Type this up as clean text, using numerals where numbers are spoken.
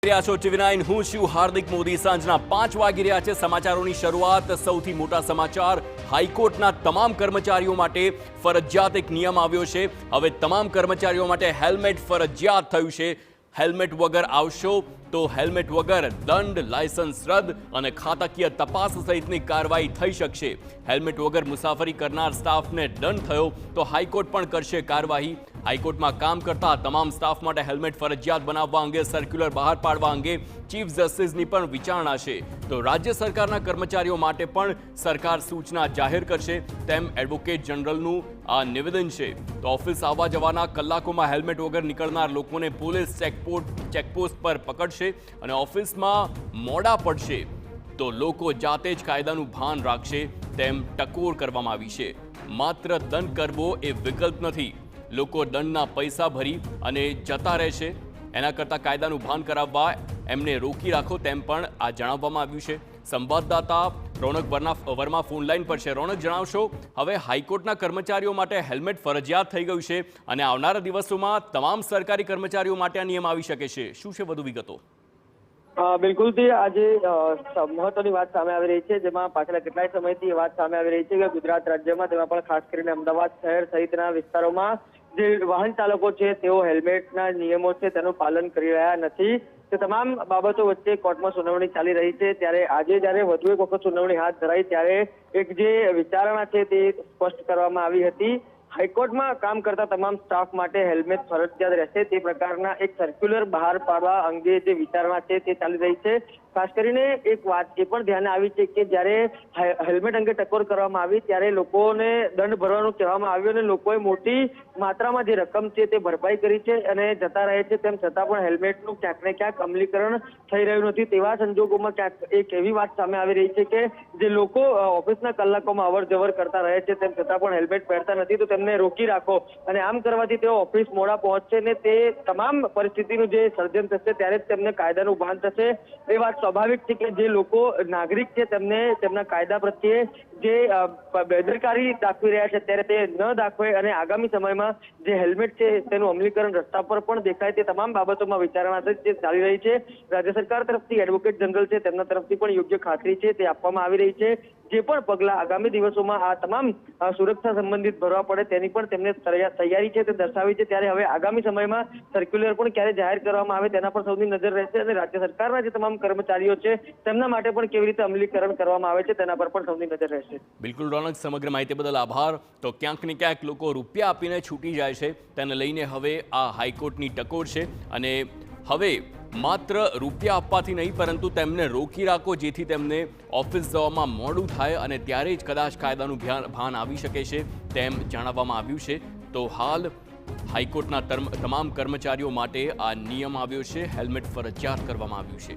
રહ્યા છો TV9 હું છું હાર્દિક મોદી। સાંજના 5 વાગી રહ્યા છે। સમાચારોની શરૂઆત સૌથી મોટા સમાચાર હાઈકોર્ટના તમામ કર્મચારીઓ માટે ફરજિયાત એક નિયમ આવ્યો છે। હવે તમામ કર્મચારીઓ માટે હેલ્મેટ ફરજિયાત થયું છે। હેલ્મેટ વગર આવશો તો હેલ્મેટ વગર દંડ, લાયસન્સ રદ અને ખાતાકીય તપાસ સહિતની કાર્યવાહી થઈ શકશે। હેલ્મેટ વગર મુસાફરી કરનાર સ્ટાફને દંડ થયો તો હાઈકોર્ટ પણ કરશે કાર્યવાહી। હાઈકોર્ટમાં કામ કરતા તમામ સ્ટાફ માટે હેલ્મેટ ફરજિયાત બનાવવા અંગે સર્ક્યુલર બહાર પાડવા અંગે ચીફ જસ્ટિસની પણ વિચારણા છે। તો રાજ્ય સરકારના કર્મચારીઓ માટે પણ સરકાર સૂચના જાહેર કરશે તેમ એડવોકેટ જનરલનું આ નિવેદન છે। તો ઓફિસ આવવા જવાના કલાકોમાં હેલ્મેટ વગર નીકળનાર લોકોને પોલીસ ચેકપોસ્ટ પર પકડશે અને ઓફિસમાં મોડા પડશે તો લોકો જાતે જ કાયદાનું ભાન રાખશે તેમ ટકોર કરવામાં આવી છે। માત્ર દંડ કરવો એ વિકલ્પ નથી। લોકો દંડના પૈસા ભરી અને જતા રહેશે, એના કરતાં કાયદાનું ભાન કરાવવા એમને રોકી રાખો તેમ પણ આ જણાવવામાં આવ્યું છે। સંવાદદાતા રોનક વર્મા ફોન લાઈન પર છે। રોનક, જણાવશો હવે હાઈકોર્ટના કર્મચારીઓ માટે હેલ્મેટ ફરજિયાત થઈ ગયું છે અને આવનારા દિવસોમાં તમામ સરકારી કર્મચારીઓ માટે આ નિયમ આવી શકે છે, શું છે વધુ વિગતો? બિલકુલ થી આજે મહત્વની વાત સામે આવી રહી છે, જેમાં પાછલા કેટલાય સમયથી વાત સામે આવી રહી છે કે ગુજરાત રાજ્યમાં તેમાં પણ ખાસ કરીને અમદાવાદ શહેર સહિતના વિસ્તારોમાં જે વાહન ચાલકો છે તેઓ હેલ્મેટના નિયમો છે તેનું પાલન કરી રહ્યા નથી। તે તમામ બાબતો વચ્ચે કોર્ટમાં સુનાવણી ચાલી રહી છે, ત્યારે આજે જ્યારે વધુ એક વખત સુનાવણી હાથ ધરાઈ ત્યારે એક જે વિચારણા છે તે સ્પષ્ટ કરવામાં આવી હતી। હાઈકોર્ટમાં કામ કરતા તમામ સ્ટાફ માટે હેલ્મેટ ફરજિયાત રહેશે તે પ્રકારના એક સર્ક્યુલર બહાર પાડવા અંગે જે વિચારણા છે તે ચાલી રહી છે। ખાસ કરીને એક વાત એ પણ ધ્યાને આવી છે કે જ્યારે હેલ્મેટ અંગે ટકોર કરવામાં આવી ત્યારે લોકોને દંડ ભરવાનું કહેવામાં આવ્યું અને લોકોએ મોટી માત્રામાં જે રકમ છે તે ભરપાઈ કરી છે અને જતા રહે છે, તેમ છતાં પણ હેલ્મેટનું ક્યાંક ને ક્યાંક અમલીકરણ થઈ રહ્યું નથી। તેવા સંજોગોમાં ક્યાંક એક એવી વાત સામે આવી રહી છે કે જે લોકો ઓફિસના કલાકોમાં અવર જવર કરતા રહે છે તેમ છતાં પણ હેલ્મેટ પહેરતા નથી, તો તેમને રોકી રાખો અને આમ કરવાથી તેઓ ઓફિસ મોડા પહોંચશે ને તે તમામ પરિસ્થિતિનું જે સર્જન થશે ત્યારે જ તેમને કાયદાનું ભાન થશે। એ વાત સ્વાભાવિક છે કે જે લોકો નાગરિક છે તેમને તેમના કાયદા પ્રત્યે જે બેદરકારી દાખવી રહ્યા છે ત્યારે તે ન દાખવે અને આગામી સમયમાં જે હેલ્મેટ છે તેનું અમલીકરણ રસ્તા પર પણ દેખાય તે તમામ બાબતોમાં વિચારણા જે ચાલી રહી છે। રાજ્ય સરકાર તરફથી એડવોકેટ જનરલ છે તેમના તરફથી પણ યોગ્ય ખાતરી છે તે આપવામાં આવી રહી છે। જે પણ પગલા આગામી દિવસોમાં આ તમામ સુરક્ષા સંબંધિત ભરવા પડે તેની પણ તેમને તૈયારી છે તે દર્શાવી છે। ત્યારે હવે આગામી સમયમાં સર્ક્યુલર પણ ક્યારે જાહેર કરવામાં આવે તેના પર સૌની નજર રહેશે અને રાજ્ય સરકારના જે તમામ કર્મચારીઓ છે તેમના માટે પણ કેવી રીતે અમલીકરણ કરવામાં આવે છે તેના પર પણ સૌની નજર રહેશે। બિલકુલ રોનક, સમગ્ર માહિતી બદલ આભાર। તો ક્યાંક ને ક્યાંક લોકો રૂપિયા આપીને છૂટી જાય છે, તેને લઈને હવે આ હાઈકોર્ટની ટકોર છે અને હવે માત્ર રૂપિયા આપવાથી નહીં પરંતુ તેમને રોકી રાખો જેથી તેમને ઓફિસ જવામાં મોડું થાય અને ત્યારે જ કદાચ કાયદાનું ભાન આવી શકે છે તેમ જણાવવામાં આવ્યું છે। તો હાલ હાઈકોર્ટના તમામ કર્મચારીઓ માટે આ નિયમ આવ્યો છે, હેલ્મેટ ફરજિયાત કરવામાં આવ્યું છે।